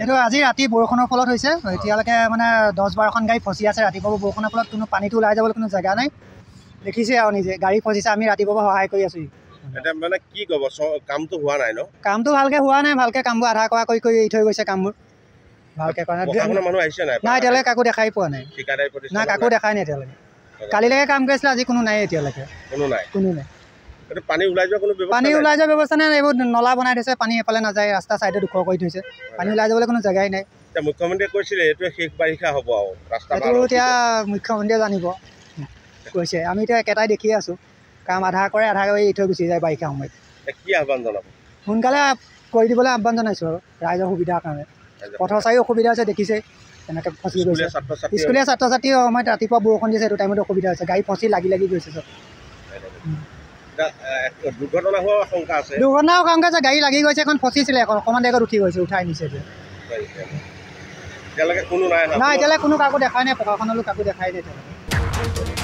এইটো আজি ৰাতি বৰষুণৰ ফলত হৈছে এতিয়ালৈকে মানে 10-12খন গাড়ী ফচি আছে ৰাতিপুৱা বৰষুণৰ ফলত কোনো পানীটো ওলাই যাবলৈ কোনো জেগা নাই দেখিছে আৰু নিজে গাড়ী ফচিছে আমি ৰাতিপুৱা সহায় কৰি আছোঁ এটা মানে কি ক'ব কামটো হোৱা নাই ন কামটো ভালকৈ হোৱা নাই ভালকৈ কামবোৰ আধা কৰা কৰি এৰি থৈ গৈছে কামবোৰ ভালকৈ কৰা নাই মানুহ আহিছে নাই এতিয়ালৈকে কাকো দেখাই পোৱা নাই নাই কাকো দেখাই নাই এতিয়ালৈকে কালিলৈকে কাম কৰিছিলে আজি কোনো নাই এতিয়ালৈকে কোনো নাই পানী ওলাই যোৱা ব্যৱস্থা নাই এইবোৰ নলা বনাই থৈছে পানী এফালে নাযায় ৰাস্তা চাইডে দুখ কৰি থৈছে পানী ওলাই যাবলৈ কোনো জেগাই নাই মুখ্যমন্ত্ৰীয়ে কৈছিলে এইটোৱে শেষ বাৰিষা হ'ব আৰু ৰাস্তা এইটো এতিয়া মুখ্যমন্ত্ৰীয়ে জানিব কৈছে আমি এতিয়া একেটাই দেখিয়ে আছোঁ কাম আধা কৰে আধা কৰি এৰি থৈ গুচি যায় বাৰিষা সময়ত কি আহ্বান জনাব সোনকালে কৰি দিবলৈ আহ্বান জনাইছোঁ আৰু ৰাইজৰ সুবিধাৰ কাৰণে পথৰ চাৰিও অসুবিধা হৈছে দেখিছে তেনেকৈ ফচি গৈছে স্কুলীয়া ছাত্ৰ ছাত্ৰীৰ সময়ত ৰাতিপুৱা বৰষুণ দিছে এইটো টাইমত অসুবিধা হৈছে গাড়ী ফচি লাগি গৈছে চব দুৰ্ঘটনা হোৱাৰ আশংকা আছে গাড়ী লাগি গৈছে এখন ফচিছিলে এখন অকণমান দেৰিত উঠি গৈছে উঠাই নিছে এতিয়ালৈকে কোনো নাই এতিয়ালৈকে কোনো কাকো দেখাই নাই প্ৰশাসনলৈ কাকো দেখাই নাই